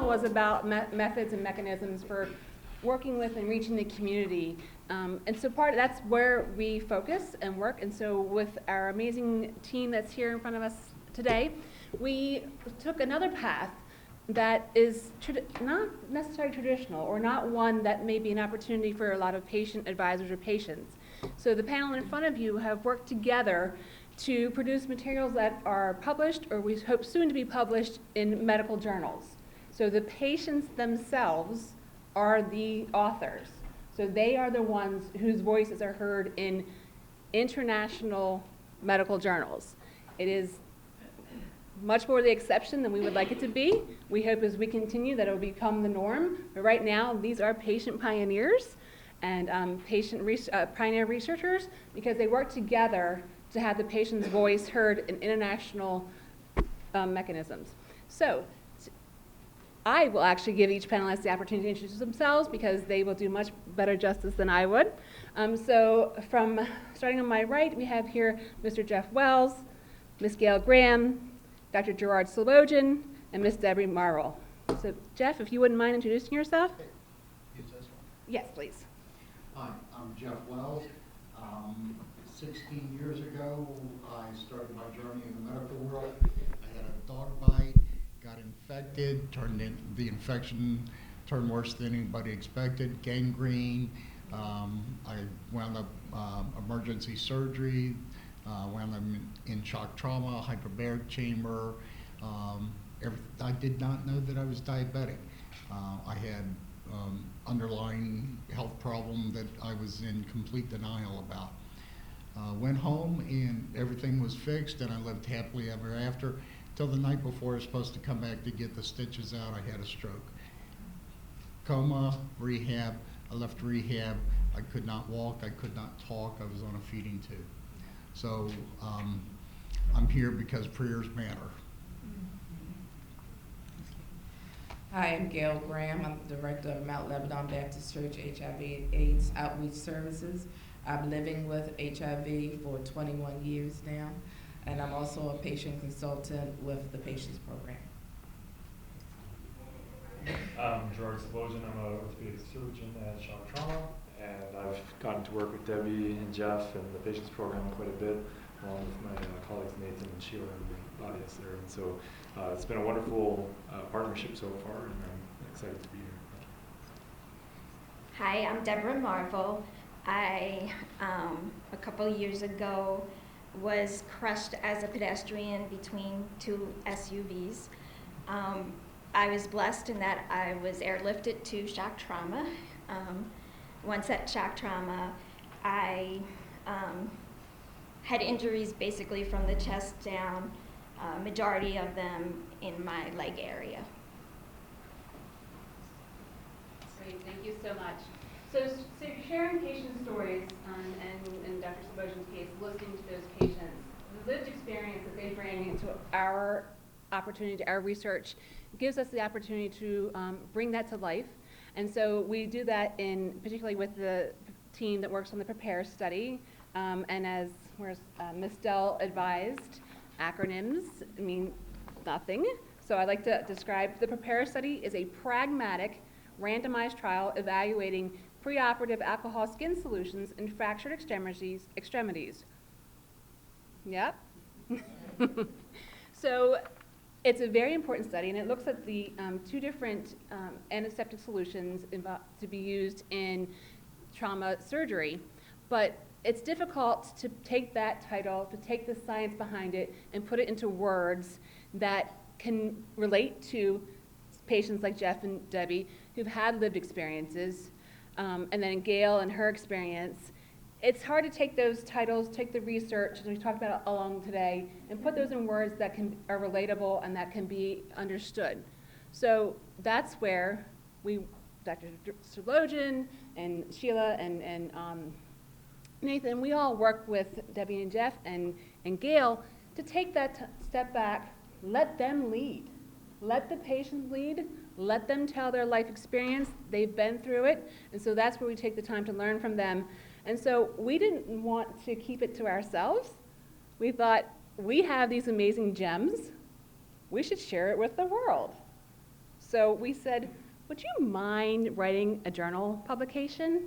was about methods and mechanisms for working with and reaching the community. And so that's where we focus and work. And so with our amazing team that's here in front of us today, we took another path that is not necessarily traditional, or not one that may be an opportunity for a lot of patient advisors or patients. So the panel in front of you have worked together to produce materials that are published, or we hope soon to be published, in medical journals. So the patients themselves are the authors. So they are the ones whose voices are heard in international medical journals. It is much more the exception than we would like it to be. We hope as we continue that it will become the norm. But right now, these are patient pioneers and pioneer researchers, because they work together to have the patient's voice heard in international mechanisms. So I will actually give each panelist the opportunity to introduce themselves, because they will do much better justice than I would. So from starting on my right, we have here Mr. Jeff Wells, Ms. Gail Graham, Dr. Gerard Slobojan, and Ms. Debbie Marvel. So Jeff, if you wouldn't mind introducing yourself. Is this one? Yes, please. Hi, I'm Jeff Wells. 16 years ago, I started my journey in the medical world. I had a dog bite, got infected, the infection turned worse than anybody expected, gangrene. I wound up emergency surgery, wound up in shock trauma, hyperbaric chamber. I did not know that I was diabetic. I had underlying health problem that I was in complete denial about. Went home and everything was fixed, and I lived happily ever after till the night before I was supposed to come back to get the stitches out. I had a stroke. Coma, rehab. I left rehab. I could not walk. I could not talk. I was on a feeding tube. So I'm here because prayers matter. Hi, I'm Gail Graham. I'm the director of Mount Lebanon Baptist Church HIV/AIDS Outreach Services. I'm living with HIV for 21 years now, and I'm also a patient consultant with the Patients Program. I'm Gerard Slobojan. I'm an orthopedic surgeon at Shock Trauma, and I've gotten to work with Debbie and Jeff and the Patients Program quite a bit, along with my colleagues Nathan and Sheila in the audience there. And so it's been a wonderful partnership so far, and I'm excited to be here. Hi, I'm Deborah Marvel. I, a couple years ago, was crushed as a pedestrian between two SUVs. I was blessed in that I was airlifted to Shock Trauma. Once at Shock Trauma, I had injuries basically from the chest down, majority of them in my leg area. Great, thank you so much. So sharing patient stories, and in Dr. Slobojan's case, listening to those patients, the lived experience that they bring into our opportunity, our research, gives us the opportunity to bring that to life. And so we do that particularly with the team that works on the PREPARE study. And as Ms. Dell advised, acronyms mean nothing. So I'd like to describe the PREPARE study is a pragmatic, randomized trial evaluating preoperative alcohol skin solutions in fractured extremities. Yep. So it's a very important study, and it looks at the two different antiseptic solutions to be used in trauma surgery. But it's difficult to take that title, to take the science behind it, and put it into words that can relate to patients like Jeff and Debbie who've had lived experiences, and then Gail and her experience. It's hard to take those titles, take the research, and we talked about it along today, and put those in words that are relatable and that can be understood. So that's where Dr. Slobojan and Sheila and Nathan, we all work with Debbie and Jeff and Gail to take that step back, let them lead. Let the patients lead, let them tell their life experience, they've been through it, and so that's where we take the time to learn from them. And so we didn't want to keep it to ourselves. We thought, we have these amazing gems, we should share it with the world. So we said, would you mind writing a journal publication?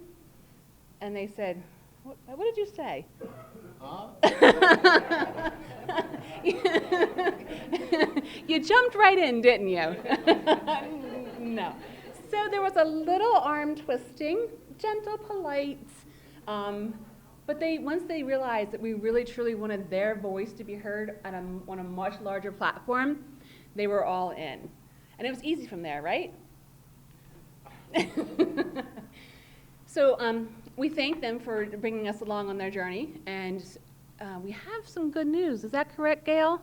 And they said, what did you say? You jumped right in, didn't you? No. So there was a little arm twisting, gentle, polite, but once they realized that we really truly wanted their voice to be heard on a much larger platform, they were all in. And it was easy from there, right? So we thank them for bringing us along on their journey, and we have some good news. Is that correct, Gail?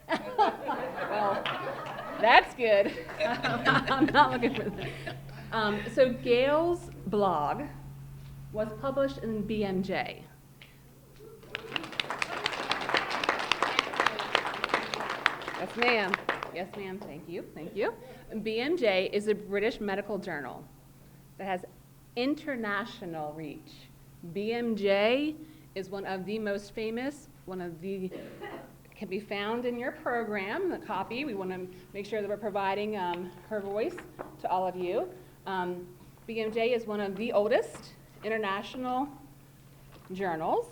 Well, that's good. I'm not looking for that. So Gail's blog was published in BMJ. Yes, ma'am. Yes, ma'am. Thank you. Thank you. BMJ is a British medical journal that has international reach. BMJ is one of the most famous, can be found in your program, the copy. We want to make sure that we're providing her voice to all of you. BMJ is one of the oldest international journals,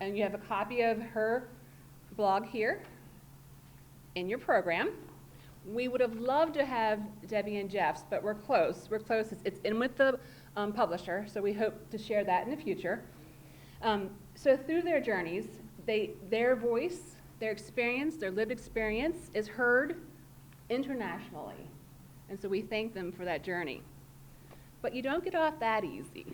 and you have a copy of her blog here in your program. We would have loved to have Debbie and Jeff's, but we're close. We're close. It's in with the publisher, so we hope to share that in the future. So through their journeys, their voice, their experience, their lived experience is heard internationally. And so we thank them for that journey. But you don't get off that easy.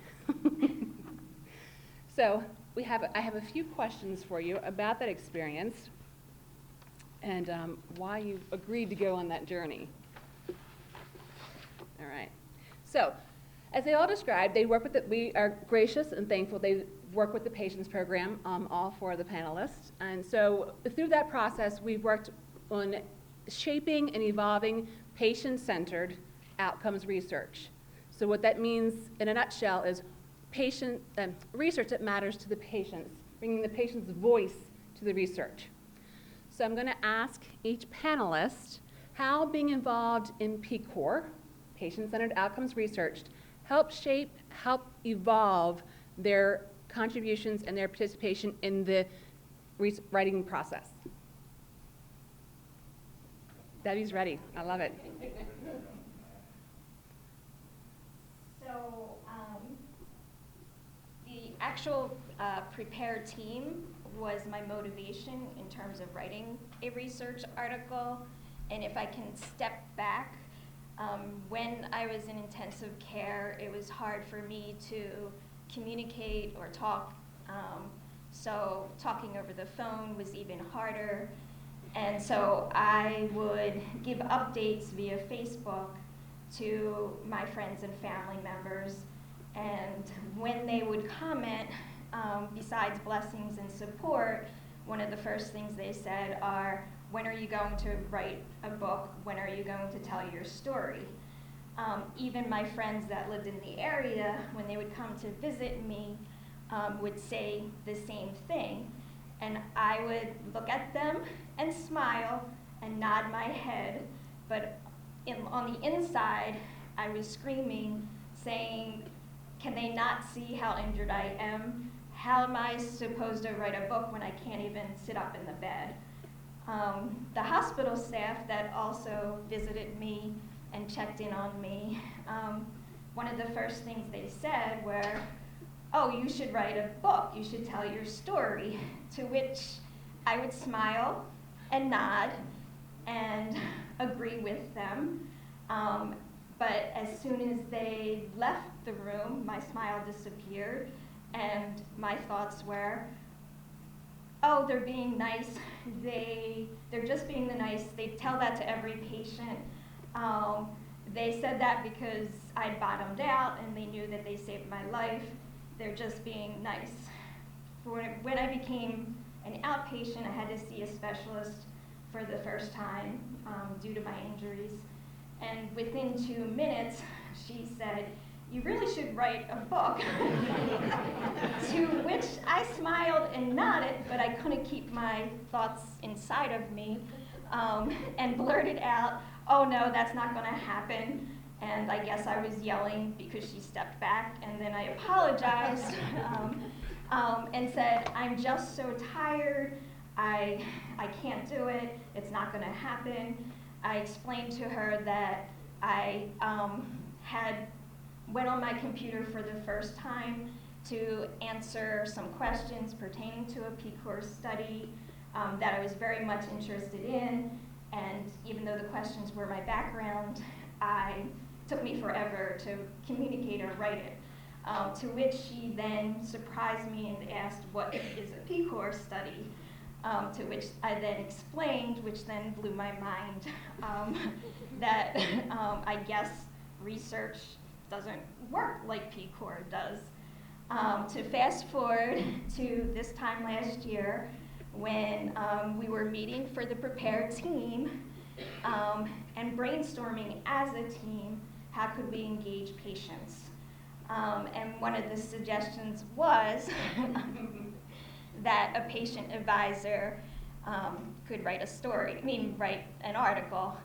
So I have a few questions for you about that experience and why you agreed to go on that journey. All right. So, as they all described, we are gracious and thankful they work with the Patients Program, all four of the panelists. And so through that process, we've worked on shaping and evolving patient-centered outcomes research. So what that means in a nutshell is research that matters to the patients, bringing the patient's voice to the research. So I'm going to ask each panelist how being involved in PCOR, patient-centered outcomes research, help evolve their contributions and their participation in the writing process. Debbie's ready. I love it. So the actual prepare team was my motivation in terms of writing a research article. And if I can step back, when I was in intensive care, it was hard for me to communicate or talk. So talking over the phone was even harder. And so I would give updates via Facebook to my friends and family members. And when they would comment, besides blessings and support, one of the first things they said are, when are you going to write a book? When are you going to tell your story? Even my friends that lived in the area, when they would come to visit me, would say the same thing. And I would look at them and smile and nod my head, but on the inside, I was screaming, saying, can they not see how injured I am? How am I supposed to write a book when I can't even sit up in the bed? The hospital staff that also visited me and checked in on me, one of the first things they said were, oh, you should write a book, you should tell your story, to which I would smile and nod and agree with them. But as soon as they left the room, my smile disappeared, and my thoughts were, oh, they're being nice. They're just being the nice. They tell that to every patient. They said that because I bottomed out and they knew that they saved my life. They're just being nice. When I became an outpatient, I had to see a specialist for the first time due to my injuries. And within 2 minutes, she said, you really should write a book. To which I smiled and nodded, but I couldn't keep my thoughts inside of me. and blurted out, "Oh no, that's not going to happen." And I guess I was yelling because she stepped back, and then I apologized and said, "I'm just so tired. I can't do it. It's not going to happen." I explained to her that I had went on my computer for the first time to answer some questions pertaining to a P-course study that I was very much interested in. And even though the questions were my background, it took me forever to communicate or write it. To which she then surprised me and asked, "What is a P-course study?" To which I then explained, which then blew my mind, that I guess research doesn't work like P-Core does. To fast forward to this time last year, when we were meeting for the Prepare team and brainstorming as a team, how could we engage patients? And one of the suggestions was that a patient advisor could write write an article,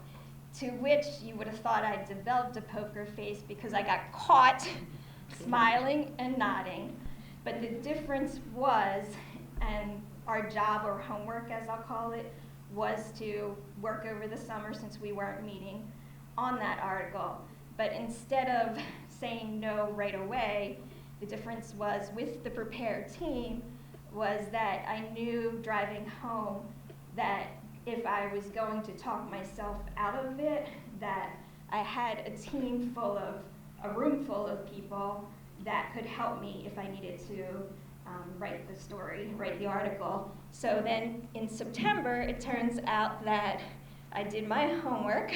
to which you would have thought I developed a poker face because I got caught smiling and nodding. But the difference was, and our job or homework as I'll call it, was to work over the summer since we weren't meeting on that article. But instead of saying no right away, the difference was with the Prepare team was that I knew driving home that if I was going to talk myself out of it, that I had a room full of people that could help me if I needed to write the story, write the article. So then in September, it turns out that I did my homework,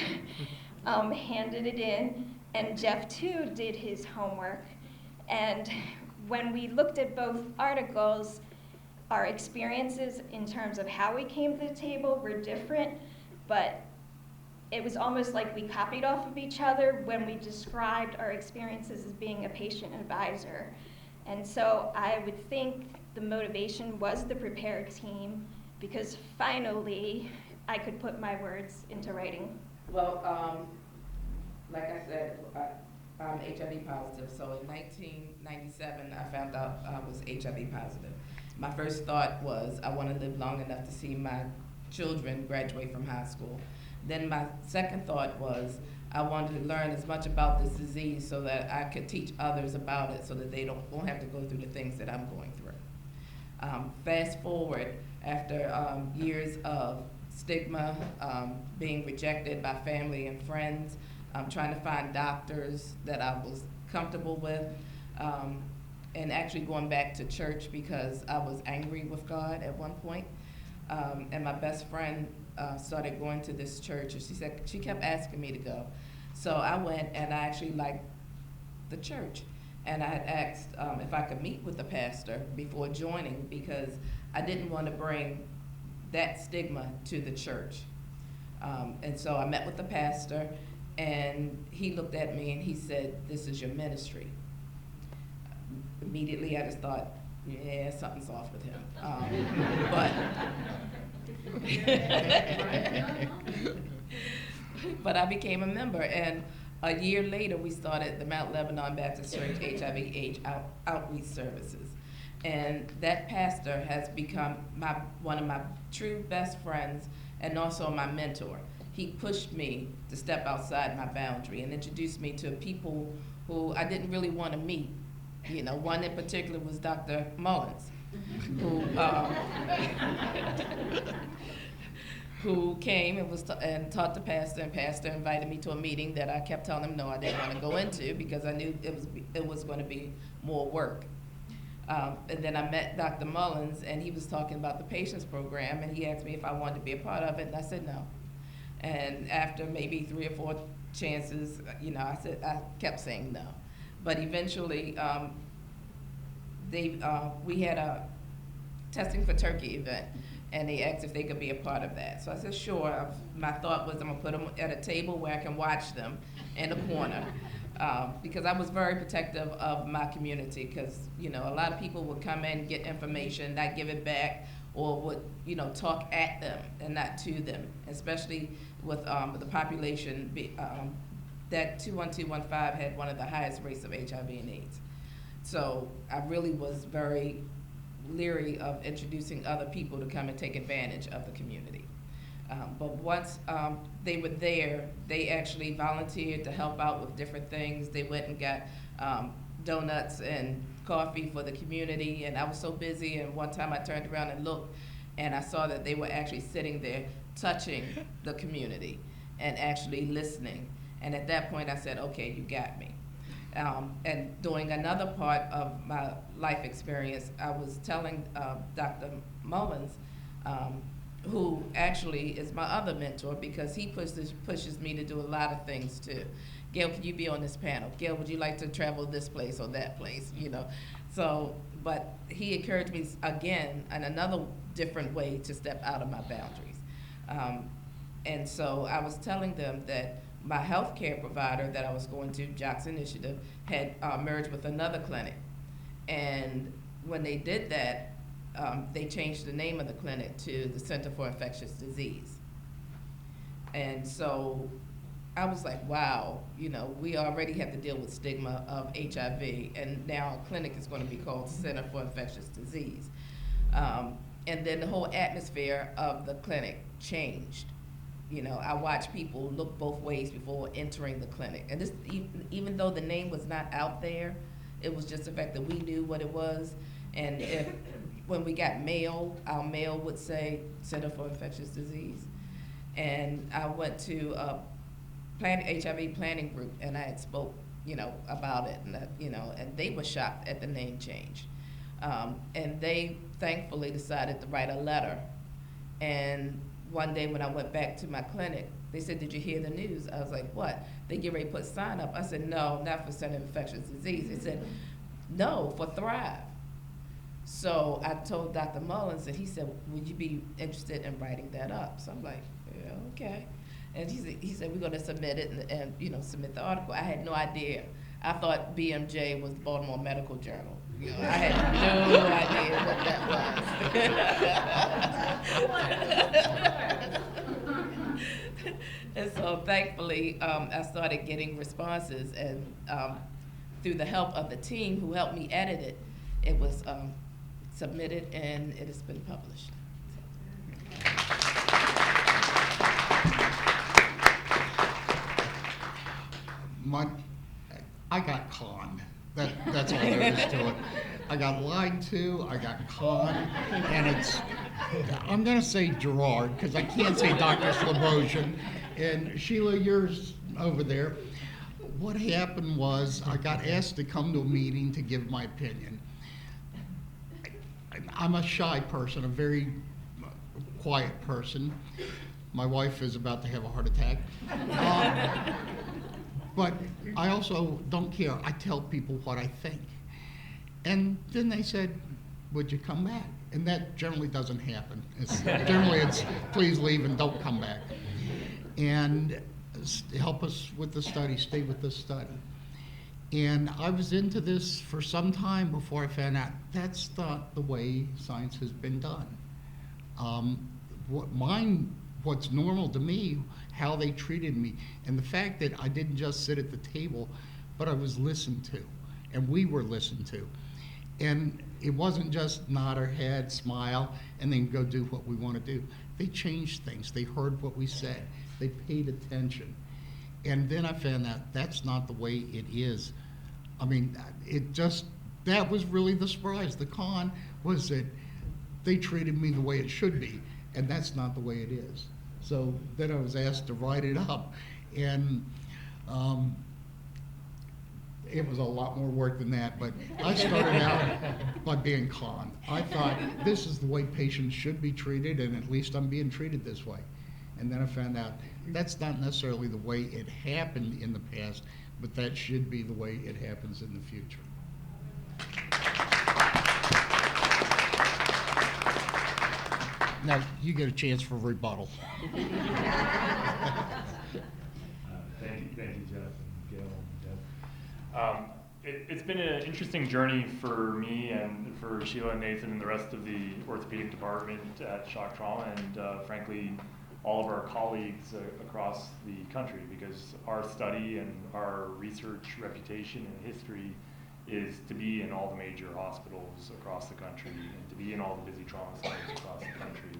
handed it in, and Jeff too did his homework. And when we looked at both articles, our experiences in terms of how we came to the table were different, but it was almost like we copied off of each other when we described our experiences as being a patient advisor. And so I would think the motivation was the Prepare team, because finally I could put my words into writing. Well, like I said, I'm HIV positive. So in 1997, I found out I was HIV positive. My first thought was I want to live long enough to see my children graduate from high school. Then my second thought was I wanted to learn as much about this disease so that I could teach others about it so that they won't have to go through the things that I'm going through. Fast forward, after years of stigma, being rejected by family and friends, trying to find doctors that I was comfortable with, and actually going back to church because I was angry with God at one point. And my best friend started going to this church, and she kept asking me to go. So I went, and I actually liked the church. And I had asked if I could meet with the pastor before joining because I didn't want to bring that stigma to the church. And so I met with the pastor, and he looked at me and he said, "This is your ministry." Immediately I just thought, yeah, something's off with him. But I became a member, and a year later we started the Mount Lebanon Baptist Church HIV/AIDS outreach services. And that pastor has become one of my true best friends and also my mentor. He pushed me to step outside my boundary and introduced me to people who I didn't really want to meet. You know, one in particular was Dr. Mullins, who came and taught the pastor, and pastor invited me to a meeting that I kept telling him no, I didn't want to go into because I knew it was going to be more work. And then I met Dr. Mullins, and he was talking about the patients program, and he asked me if I wanted to be a part of it, and I said no. And after maybe 3 or 4 chances, I kept saying no. But eventually, we had a testing for turkey event, and they asked if they could be a part of that. So I said, sure. My thought was I'm gonna put them at a table where I can watch them in a corner, because I was very protective of my community, because a lot of people would come in, get information, not give it back, or would, talk at them and not to them, especially with the population that 21215 had one of the highest rates of HIV and AIDS. So I really was very leery of introducing other people to come and take advantage of the community. But once they were there, they actually volunteered to help out with different things. They went and got donuts and coffee for the community, and I was so busy, and one time I turned around and looked, and I saw that they were actually sitting there touching the community and actually listening. And at that point I said, okay, you got me. And during another part of my life experience, I was telling Dr. Mullins, who actually is my other mentor, because he pushes me to do a lot of things too. Gail, can you be on this panel? Gail, would you like to travel this place or that place? So, but he encouraged me again in another different way to step out of my boundaries. And so I was telling them that my health care provider that I was going to, Jocks Initiative, had merged with another clinic. And when they did that, they changed the name of the clinic to the Center for Infectious Disease. And so I was like, wow, we already have to deal with stigma of HIV, and now our clinic is going to be called Center for Infectious Disease. And then the whole atmosphere of the clinic changed. I watched people look both ways before entering the clinic. And this, even though the name was not out there, it was just the fact that we knew what it was. And when we got mail, our mail would say Center for Infectious Disease. And I went to a HIV planning group, and I had spoke, about it, and and they were shocked at the name change. And they thankfully decided to write a letter. And one day when I went back to my clinic, they said, did you hear the news? I was like, what? They get ready to put a sign up. I said, no, not for Center for Infectious Disease. They said, no, for Thrive. So I told Dr. Mullins, and he said, would you be interested in writing that up? So I'm like, yeah, okay. And he said, we're going to submit it and submit the article. I had no idea. I thought BMJ was the Baltimore Medical Journal. I had no idea what that was. And so thankfully, I started getting responses, and through the help of the team who helped me edit it, it was submitted and it has been published. I got conned. That's all there is to it. I got lied to, I got conned, and I'm gonna say Gerard, because I can't say Dr. Slobosian. And Sheila, yours over there. What happened was I got asked to come to a meeting to give my opinion. I'm a shy person, a very quiet person. My wife is about to have a heart attack. But I also don't care. I tell people what I think. And then they said, would you come back? And that generally doesn't happen. Generally it's please leave and don't come back. And help us with the study, stay with the study. And I was into this for some time before I found out that's not the way science has been done. What's normal to me, how they treated me, and the fact that I didn't just sit at the table, but I was listened to, and we were listened to. And it wasn't just nod our head, smile, and then go do what we want to do. They changed things. They heard what we said. They paid attention. And then I found out that's not the way it is. I mean, that was really the surprise. The con was that they treated me the way it should be, and that's not the way it is. So then I was asked to write it up, and it was a lot more work than that, but I started out by being conned. I thought this is the way patients should be treated, and at least I'm being treated this way. And then I found out that's not necessarily the way it happened in the past, but that should be the way it happens in the future. Now, you get a chance for rebuttal. Thank you, Jeff and Gail and Jeff. It's been an interesting journey for me and for Sheila and Nathan and the rest of the orthopedic department at Shock Trauma, and frankly, all of our colleagues across the country, because our study and our research reputation and history is to be in all the major hospitals across the country and to be in all the busy trauma centers across the country.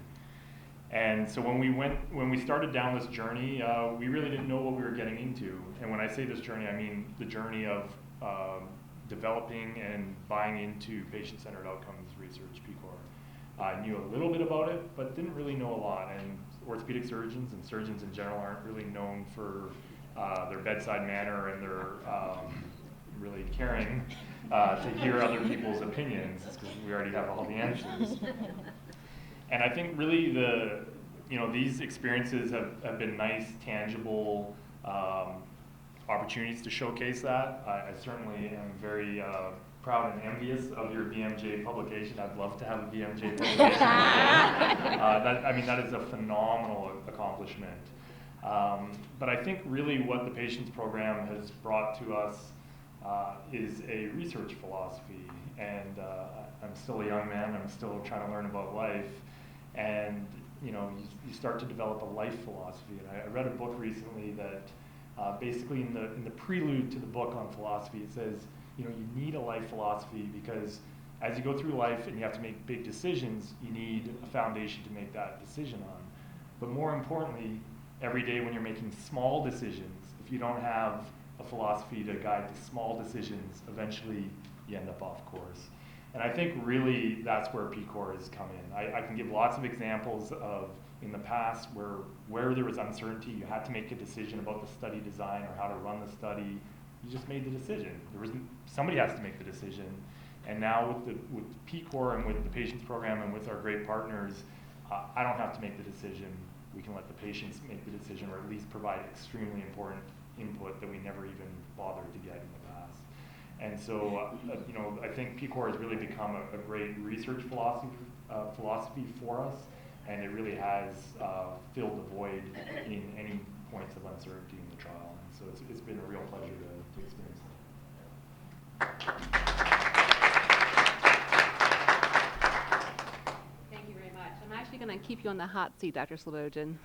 And so when we started down this journey, we really didn't know what we were getting into. And when I say this journey, I mean the journey of developing and buying into patient-centered outcomes research, PCOR. I knew a little bit about it, but didn't really know a lot. And orthopedic surgeons and surgeons in general aren't really known for their bedside manner and their really caring to hear other people's opinions, because we already have all the answers. And I think really these experiences have been nice, tangible opportunities to showcase that. I certainly am very proud and envious of your BMJ publication. I'd love to have a BMJ publication. That is a phenomenal accomplishment. But I think really what the patients program has brought to us is a research philosophy. And I'm still a young man, I'm still trying to learn about life. And you start to develop a life philosophy. And I read a book recently that basically in the prelude to the book on philosophy, it says, you need a life philosophy because as you go through life and you have to make big decisions, you need a foundation to make that decision on. But more importantly, every day when you're making small decisions, if you don't have a philosophy to guide the small decisions, eventually you end up off course. And I think really that's where PCOR has come in. I can give lots of examples of in the past where there was uncertainty, you had to make a decision about the study design or how to run the study. You just made the decision. Somebody has to make the decision. And now with PCOR and with the patients program and with our great partners, I don't have to make the decision. We can let the patients make the decision, or at least provide extremely important input that we never even bothered to get in the past. And so, I think PCOR has really become a great research philosophy for us, and it really has filled the void in any points of uncertainty in the trial. And so it's been a real pleasure to experience that. Thank you very much. I'm actually going to keep you on the hot seat, Dr. Slobodin.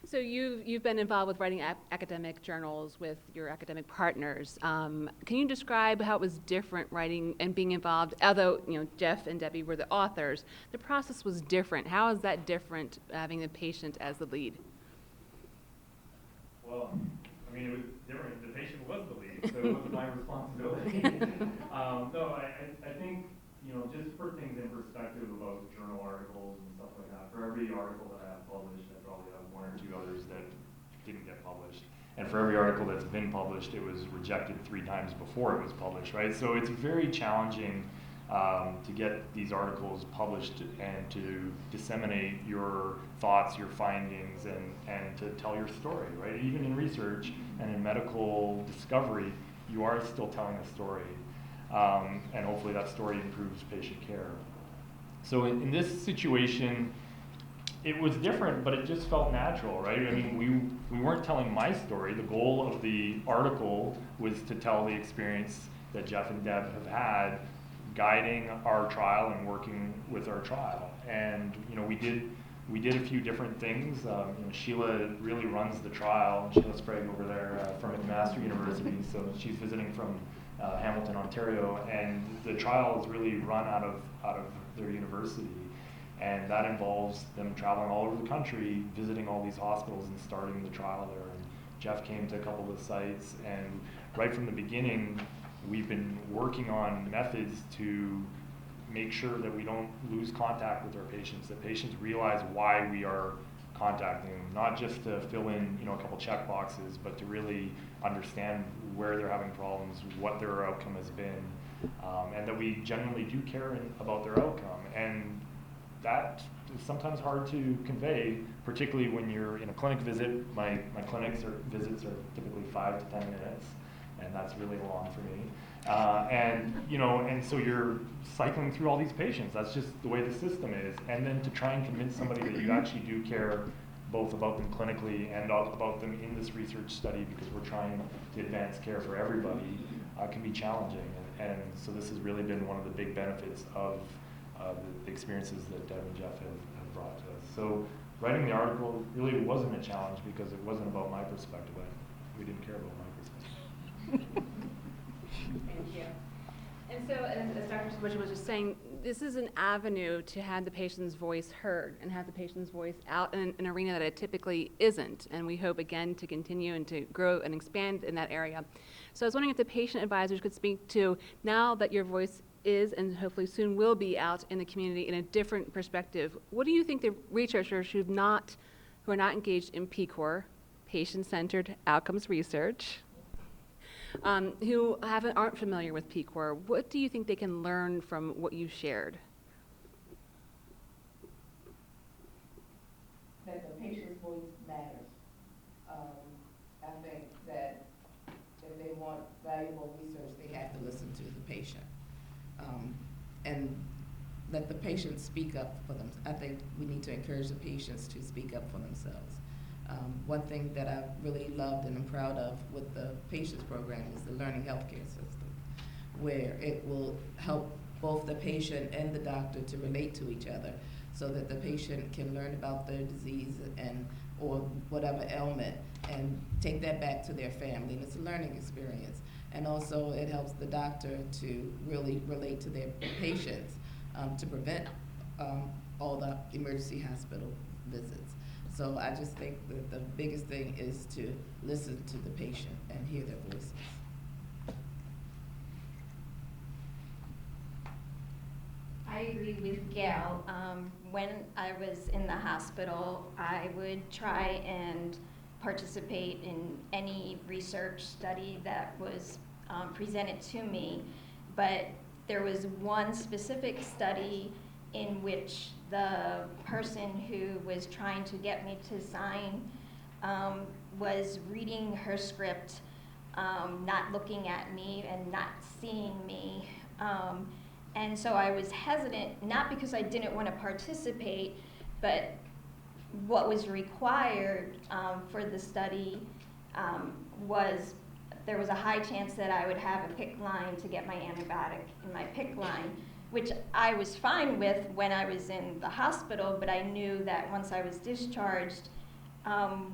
So you've been involved with writing academic journals with your academic partners. Can you describe how it was different writing and being involved? Although Jeff and Debbie were the authors, the process was different. How is that different, having the patient as the lead? Well, it was different. The patient was the lead, so it wasn't my responsibility. No, I think just to put things in perspective about journal articles and stuff like that. For every article that I have published, I probably have one or two others that didn't get published. And for every article that's been published, it was rejected 3 times before it was published, right? So it's very challenging to get these articles published and to disseminate your thoughts, your findings, and to tell your story, right? Even in research and in medical discovery, you are still telling a story. And hopefully that story improves patient care. So in this situation, it was different, but it just felt natural, right? We weren't telling my story. The goal of the article was to tell the experience that Jeff and Deb have had guiding our trial and working with our trial. And we did a few different things. Sheila really runs the trial. Sheila Sprague over there from McMaster University, so she's visiting from Hamilton, Ontario, and the trial is really run out of their university, and that involves them traveling all over the country, visiting all these hospitals and starting the trial there. And Jeff came to a couple of the sites, and right from the beginning, we've been working on methods to make sure that we don't lose contact with our patients, that patients realize why we are contacting them, not just to fill in a couple check boxes, but to really understand where they're having problems, what their outcome has been, and that we genuinely do care about their outcome. And that is sometimes hard to convey, particularly when you're in a clinic visit. My visits are typically 5 to 10 minutes, and that's really long for me. And so you're cycling through all these patients. That's just the way the system is. And then to try and convince somebody that you actually do care both about them clinically and about them in this research study, because we're trying to advance care for everybody, can be challenging. And so this has really been one of the big benefits of the experiences that Deb and Jeff have brought to us. So writing the article really wasn't a challenge because it wasn't about my perspective. We didn't care about my perspective. Thank you. And so, as Dr. Butcher was just saying, this is an avenue to have the patient's voice heard and have the patient's voice out in an arena that it typically isn't. And we hope, again, to continue and to grow and expand in that area. So I was wondering if the patient advisors could speak to, now that your voice is and hopefully soon will be out in the community in a different perspective, what do you think the researchers who are not engaged in PCOR, patient-centered outcomes research, who aren't familiar with PCOR, what do you think they can learn from what you shared? That the patient's voice matters. I think that if they want valuable research, they have to listen to the patient. And let the patients speak up for them. I think we need to encourage the patients to speak up for themselves. One thing that I've really loved and I'm proud of with the patients program is the learning healthcare system, where it will help both the patient and the doctor to relate to each other so that the patient can learn about their disease or whatever ailment and take that back to their family. And it's a learning experience. And also it helps the doctor to really relate to their patients to prevent all the emergency hospital visits. So I just think that the biggest thing is to listen to the patient and hear their voices. I agree with Gail. When I was in the hospital, I would try and participate in any research study that was presented to me, but there was one specific study in which the person who was trying to get me to sign was reading her script, not looking at me and not seeing me. And so I was hesitant, not because I didn't want to participate, but what was required for the study was there was a high chance that I would have a PICC line to get my antibiotic in my PICC line, which I was fine with when I was in the hospital, but I knew that once I was discharged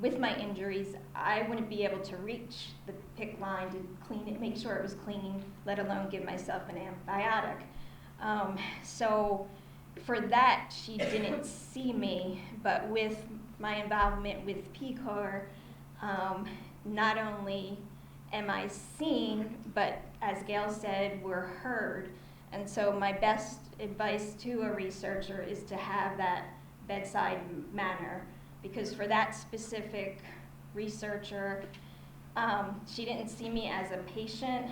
with my injuries, I wouldn't be able to reach the PICC line to clean it, make sure it was clean, let alone give myself an antibiotic. So for that, she didn't see me, but with my involvement with PCOR, not only am I seen, but as Gail said, we're heard. And so my best advice to a researcher is to have that bedside manner, because for that specific researcher, she didn't see me as a patient.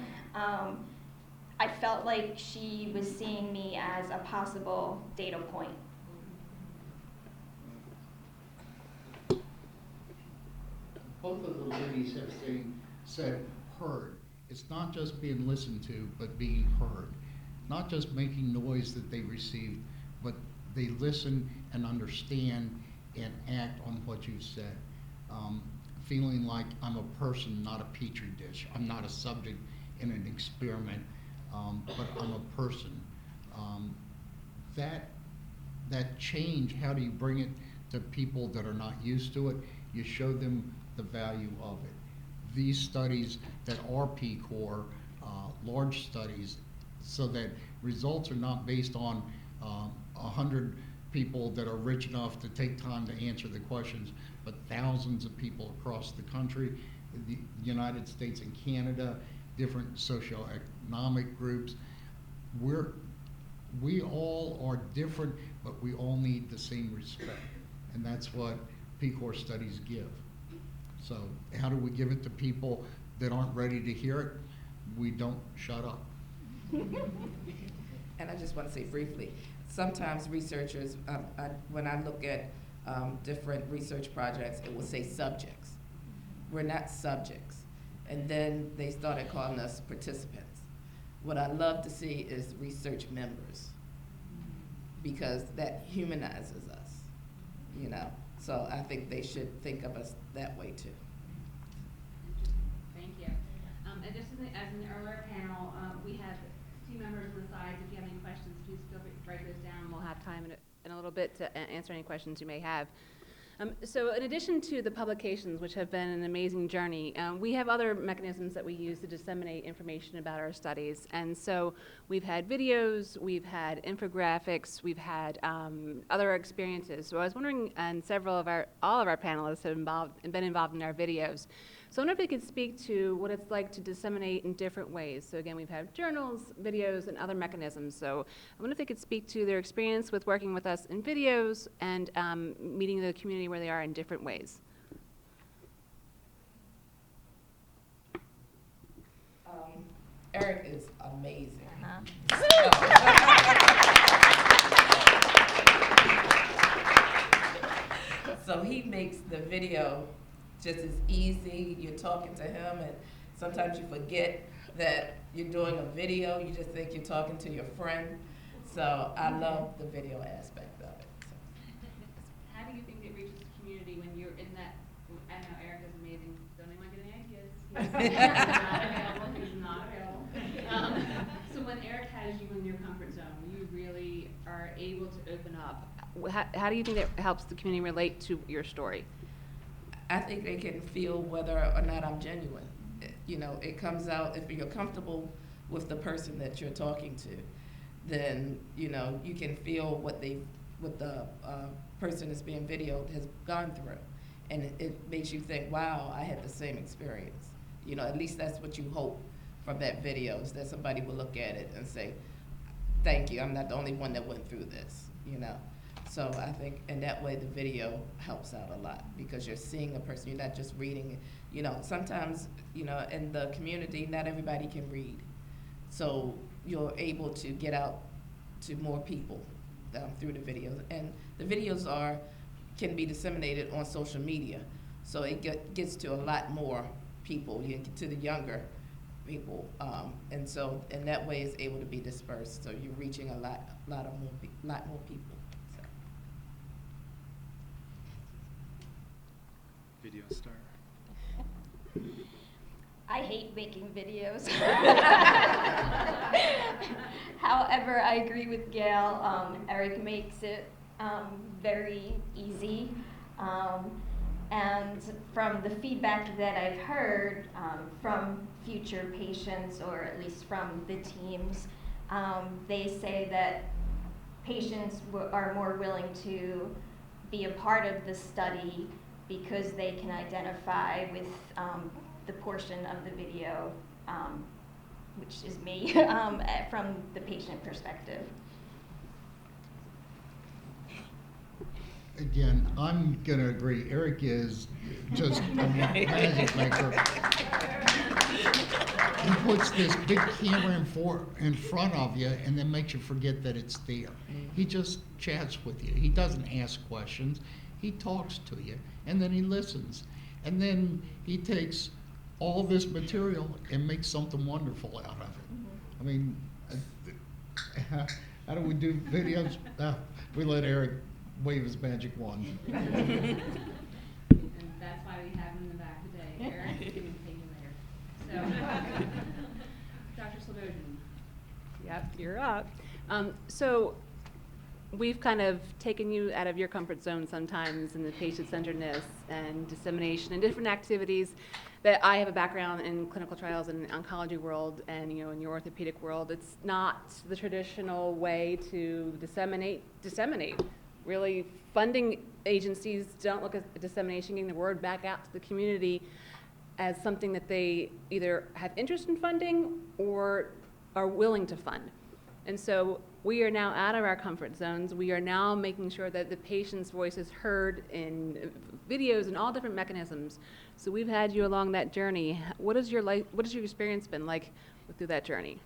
I felt like she was seeing me as a possible data point. Both of the ladies have said heard. It's not just being listened to, but being heard. Not just making noise that they received, but they listen and understand and act on what you said. Feeling like I'm a person, not a petri dish. I'm not a subject in an experiment, but I'm a person. That change, how do you bring it to people that are not used to it? You show them the value of it. These studies that are PCOR, large studies, so that results are not based on 100 people that are rich enough to take time to answer the questions, but thousands of people across the country, the United States and Canada, different socioeconomic groups. We all are different, but we all need the same respect. And that's what PCOR studies give. So how do we give it to people that aren't ready to hear it? We don't shut up. And I just want to say briefly, sometimes researchers, when I look at different research projects, it will say subjects. We're not subjects. And then they started calling us participants. What I love to see is research members, because that humanizes us, you know. So I think they should think of us that way too. Thank you. And just as in the earlier panel, we have team members on the sides. If you have any questions, please feel free to write those down. We'll have time in a little bit to answer any questions you may have. So in addition to the publications, which have been an amazing journey, we have other mechanisms that we use to disseminate information about our studies. And so we've had videos, we've had infographics, we've had other experiences. So I was wondering, and all of our panelists have been involved in our videos. So I wonder if they could speak to what it's like to disseminate in different ways. So again, we've had journals, videos, and other mechanisms. So I wonder if they could speak to their experience with working with us in videos and meeting the community where they are in different ways. Eric is amazing. So he makes the video just as easy. You're talking to him, and sometimes you forget that you're doing a video. You just think you're talking to your friend. So I love the video aspect of it. So. How do you think it reaches the community when you're in that? I know Eric is amazing. Don't anyone get any ideas. He's not available. So when Eric has you in your comfort zone, you really are able to open up. How do you think that helps the community relate to your story? I think they can feel whether or not I'm genuine. You know, it comes out if you're comfortable with the person that you're talking to, then you know you can feel what the person that's being videoed has gone through, and it makes you think, wow, I had the same experience. You know, at least that's what you hope from that video, is that somebody will look at it and say, thank you, I'm not the only one that went through this. You know. So I think in that way the video helps out a lot, because you're seeing a person, you're not just reading it. You know, sometimes, you know, in the community, not everybody can read. So you're able to get out to more people through the videos. And the videos can be disseminated on social media. So it gets to a lot more people, to the younger people. And so in that way it's able to be dispersed. So you're reaching a lot more people. Video star. I hate making videos. However, I agree with Gail. Eric makes it very easy. And from the feedback that I've heard from future patients, or at least from the teams, they say that patients are more willing to be a part of the study because they can identify with the portion of the video, which is me, from the patient perspective. Again, I'm gonna agree. Eric is just a magic maker. He puts this big camera in front of you and then makes you forget that it's there. He just chats with you. He doesn't ask questions. He talks to you, and then he listens. And then he takes all this material and makes something wonderful out of it. I mean, how do we do videos? We let Eric wave his magic wand. And that's why we have him in the back today. Eric is going to pay you later. So, Dr. Slobodian. Yep, you're up. So we've kind of taken you out of your comfort zone sometimes in the patient-centeredness and dissemination and different activities that I have a background in clinical trials in the oncology world, and you know, in your orthopedic world, it's not the traditional way to disseminate. Really, funding agencies don't look at dissemination, getting the word back out to the community, as something that they either have interest in funding or are willing to fund. And so we are now out of our comfort zones. We are now making sure that the patient's voice is heard in videos and all different mechanisms. So we've had you along that journey. What has your experience been like through that journey?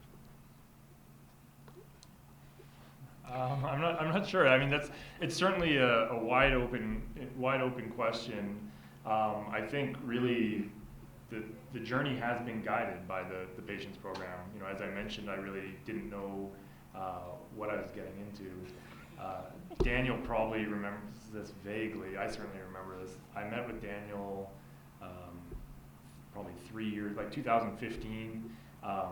I'm not sure. I mean, it's certainly a wide open question. I think really the journey has been guided by the patients program. You know, as I mentioned, I really didn't know what I was getting into. Daniel probably remembers this vaguely. I certainly remember this. I met with Daniel probably 3 years, like 2015, a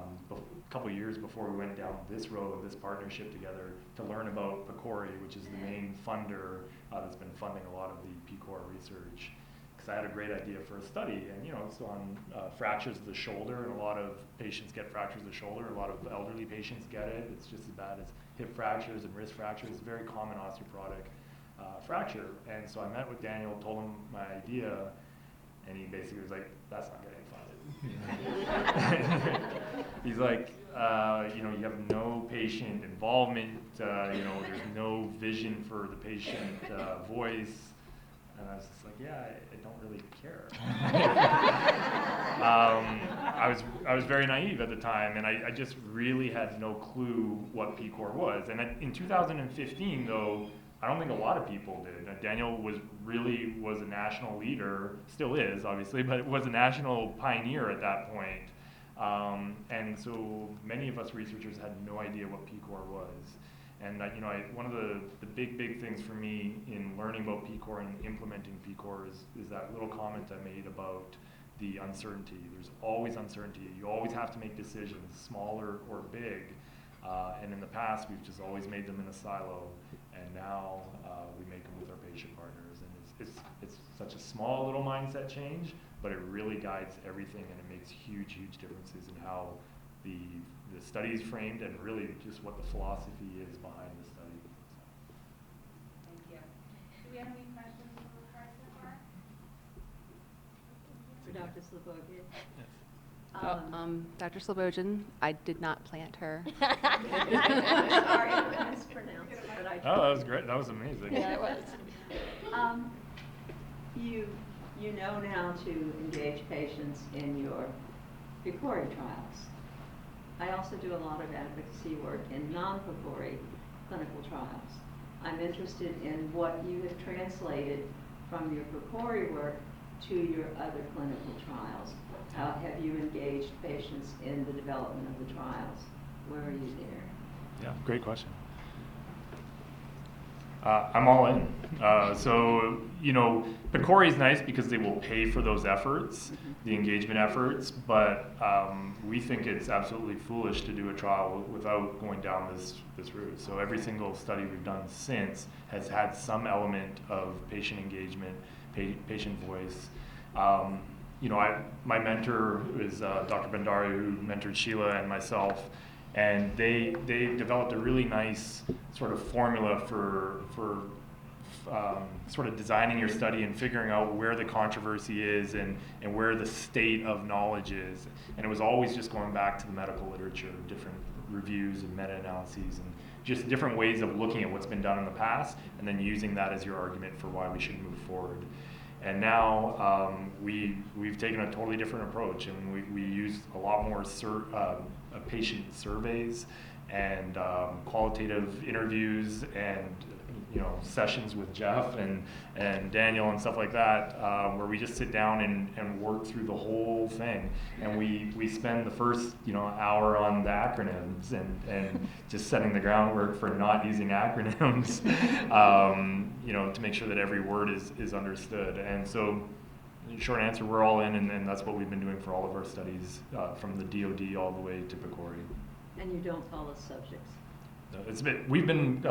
couple years before we went down this road of this partnership together to learn about PCORI, which is the main funder that's been funding a lot of the PCOR research. Because I had a great idea for a study, and it's on fractures of the shoulder, and a lot of patients get fractures of the shoulder. A lot of elderly patients get it. It's just as bad as hip fractures and wrist fractures. It's a very common osteoporotic fracture. And so I met with Daniel, told him my idea, and he basically was like, "That's not getting funded." He's like, you have no patient involvement. There's no vision for the patient voice. And I was just like, yeah, I don't really care. I was very naive at the time, and I just really had no clue what PCOR was. And in 2015, though, I don't think a lot of people did. Daniel was a national leader, still is, obviously, but was a national pioneer at that point. And so many of us researchers had no idea what PCOR was. And one of the big things for me in learning about PCOR and implementing PCOR is that little comment I made about the uncertainty. There's always uncertainty. You always have to make decisions, small or big. And in the past, we've just always made them in a silo. And now we make them with our patient partners. And it's such a small little mindset change, but it really guides everything, and it makes huge differences in how the study is framed and really just what the philosophy is behind the study. Thank you. Do we have any questions for Carson? For Dr. Slobodian? Dr. Slobodian, I did not plant her. Sorry, I mispronounced, but I. Oh, that was great. That was amazing. Yeah, it was. You know now to engage patients in your PCORI trials. I also do a lot of advocacy work in non-PCORI clinical trials. I'm interested in what you have translated from your PCORI work to your other clinical trials. How have you engaged patients in the development of the trials? Where are you there? Yeah, great question. I'm all in. PCORI is nice because they will pay for those efforts, the engagement efforts, but we think it's absolutely foolish to do a trial without going down this route. So every single study we've done since has had some element of patient engagement, patient voice. My mentor is Dr. Bhandari, who mentored Sheila and myself, and they developed a really nice sort of formula for sort of designing your study and figuring out where the controversy is and where the state of knowledge is. And it was always just going back to the medical literature, different reviews and meta-analyses, and just different ways of looking at what's been done in the past and then using that as your argument for why we should move forward. And now we've taken a totally different approach, and we use a lot more patient surveys and qualitative interviews and sessions with Jeff and Daniel and stuff like that, where we just sit down and work through the whole thing. And we spend the first hour on the acronyms and just setting the groundwork for not using acronyms, to make sure that every word is understood. And so, short answer, we're all in, and that's what we've been doing for all of our studies, from the DoD all the way to PCORI. And you don't call us subjects. No, we've been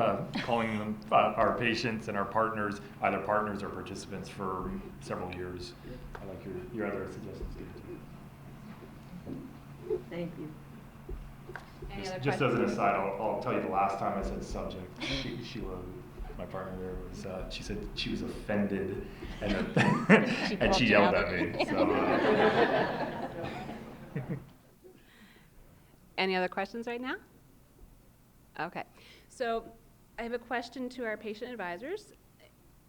calling them our patients and our partners, either partners or participants, for several years. I like your other suggestions too. Thank you. Any other Just as an questions? aside, I'll tell you the last time I said subject, Sheila, my partner there, was she said she was offended and she yelled at me. So, Any other questions right now? Okay, so I have a question to our patient advisors.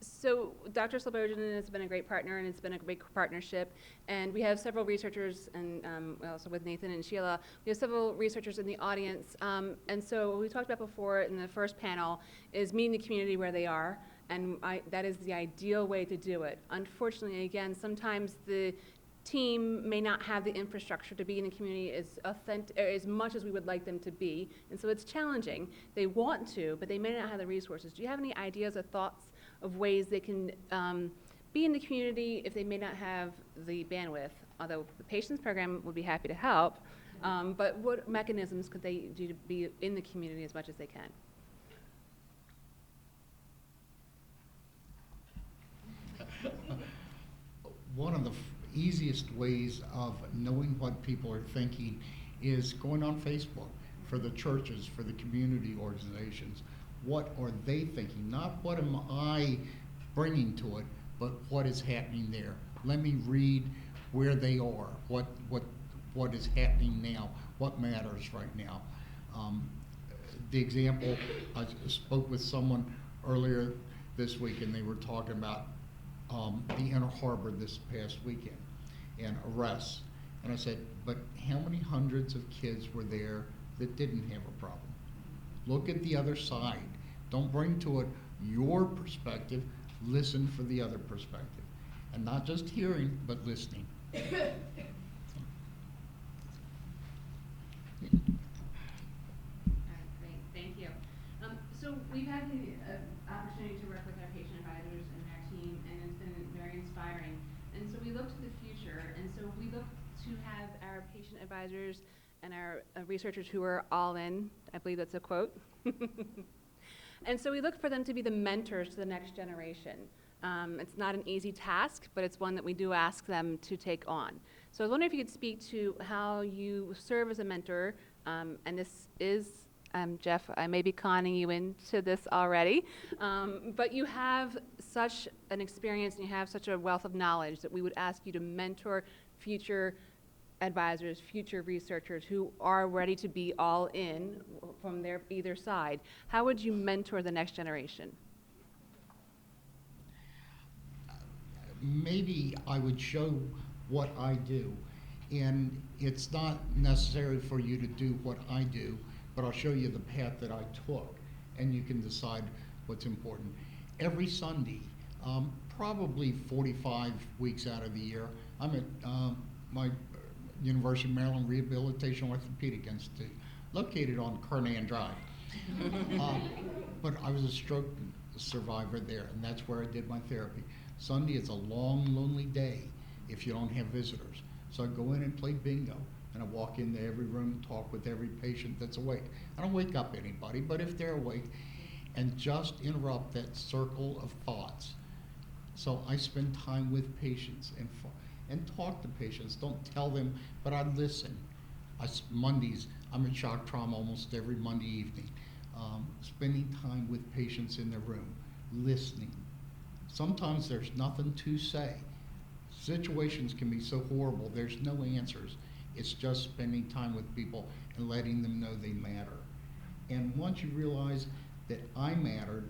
So Dr. Slobodian has been a great partner, and it's been a great partnership. And we have several researchers, and also with Nathan and Sheila, we have several researchers in the audience. And so what we talked about before in the first panel is meeting the community where they are, and that is the ideal way to do it. Unfortunately, again, sometimes the team may not have the infrastructure to be in the community as much as we would like them to be, and so it's challenging. They want to, but they may not have the resources. Do you have any ideas or thoughts of ways they can be in the community if they may not have the bandwidth? although the patients program would be happy to help, but what mechanisms could they do to be in the community as much as they can? One of the easiest ways of knowing what people are thinking is going on Facebook for the churches, for the community organizations. What are they thinking? Not what am I bringing to it, but what is happening there. Let me read where they are, what is happening now, what matters right now. The example, I spoke with someone earlier this week, and they were talking about the Inner Harbor this past weekend and arrests. And I said, but how many hundreds of kids were there that didn't have a problem? Look at the other side. Don't bring to it your perspective, listen for the other perspective. And not just hearing, but listening. Great, thank you. So we've had the opportunity to work with our patient advisors and their team, and it's been very inspiring. And so we look to the future, and so we look to have our patient advisors and our researchers who are all in. I believe that's a quote. And so we look for them to be the mentors to the next generation. It's not an easy task, but it's one that we do ask them to take on. So I was wondering if you could speak to how you serve as a mentor, and this is, Jeff, I may be conning you into this already, but you have such an experience and you have such a wealth of knowledge that we would ask you to mentor future advisors, future researchers who are ready to be all in from their either side. How would you mentor the next generation? Maybe I would show what I do, and it's not necessary for you to do what I do, but I'll show you the path that I took, and you can decide what's important. Every Sunday, probably 45 weeks out of the year, I'm at my University of Maryland Rehabilitation Orthopedic Institute, located on Kernan Drive. But I was a stroke survivor there, and that's where I did my therapy. Sunday is a long, lonely day if you don't have visitors. So I go in and play bingo, and I walk into every room, talk with every patient that's awake. I don't wake up anybody, but if they're awake, and just interrupt that circle of thoughts. So I spend time with patients and talk to patients. Don't tell them, but I listen. Mondays, I'm in shock trauma almost every Monday evening. Spending time with patients in their room, listening. Sometimes there's nothing to say. Situations can be so horrible, there's no answers. It's just spending time with people and letting them know they matter. And once you realize that I mattered,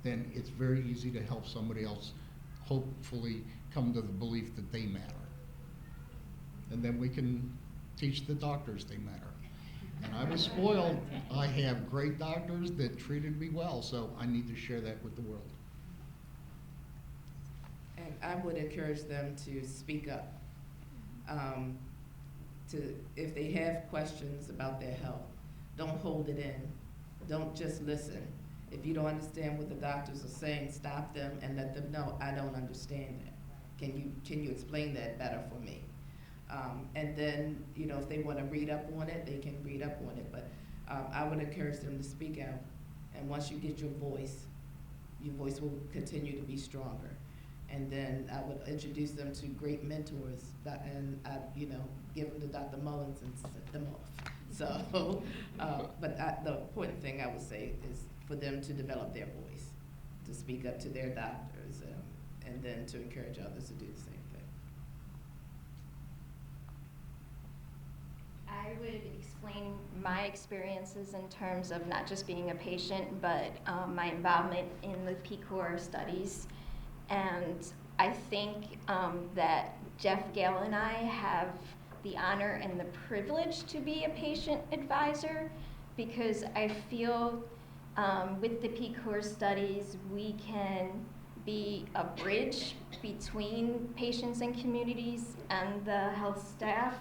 then it's very easy to help somebody else hopefully come to the belief that they matter. And then we can teach the doctors they matter. And I was spoiled. I have great doctors that treated me well, so I need to share that with the world. And I would encourage them to speak up. If they have questions about their health, don't hold it in. Don't just listen. If you don't understand what the doctors are saying, stop them and let them know, I don't understand that. Can you explain that better for me? And then, if they want to read up on it, they can read up on it. But I would encourage them to speak out. And once you get your voice will continue to be stronger. And then I would introduce them to great mentors, and I, give them to Dr. Mullins and set them off. So, but the important thing I would say is for them to develop their voice, to speak up to their doctors, and then to encourage others to do the same thing. I would explain my experiences in terms of not just being a patient, but my involvement in the PCOR studies. And I think that Jeff, Gail, and I have the honor and the privilege to be a patient advisor, because I feel with the PCOR studies, we can be a bridge between patients and communities and the health staff.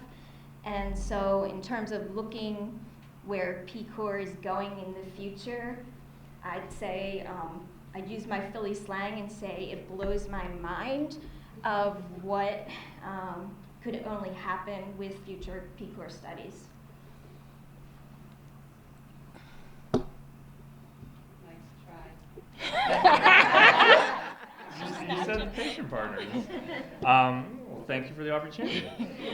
And so in terms of looking where PCOR is going in the future, I'd say, I'd use my Philly slang and say it blows my mind of what could only happen with future PCOR studies. You said patient partners. Well, thank you for the opportunity.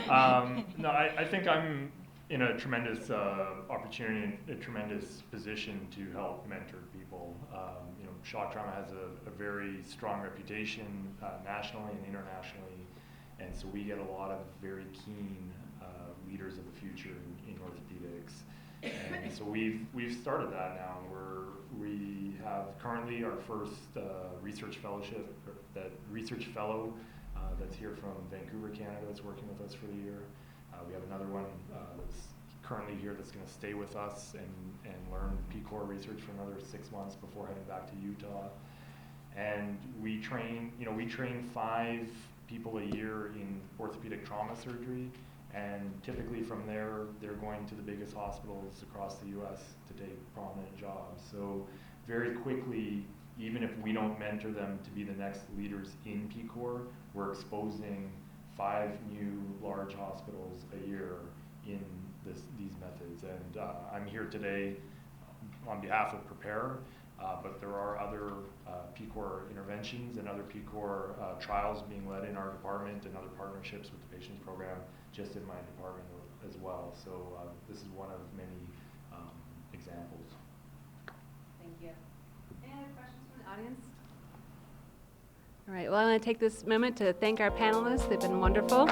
No, I think I'm in a tremendous opportunity and a tremendous position to help mentor people. You know, shock trauma has a very strong reputation nationally and internationally, and so we get a lot of very keen leaders of the future in orthopedics. And so we've started that now. We have currently our first research fellowship, that research fellow that's here from Vancouver, Canada, that's working with us for the year. We have another one that's currently here that's going to stay with us and learn PCOR research for another 6 months before heading back to Utah. And we train 5 people a year in orthopedic trauma surgery. And typically from there, they're going to the biggest hospitals across the U.S. to take prominent jobs. So very quickly, even if we don't mentor them to be the next leaders in PCOR, we're exposing 5 new large hospitals a year in these methods. And I'm here today on behalf of Prepare, but there are other PCOR interventions and other PCOR trials being led in our department and other partnerships with the patients program just in my department as well. So this is one of many examples. Thank you. Any other questions from the audience? All right, well, I'm going to take this moment to thank our panelists. They've been wonderful.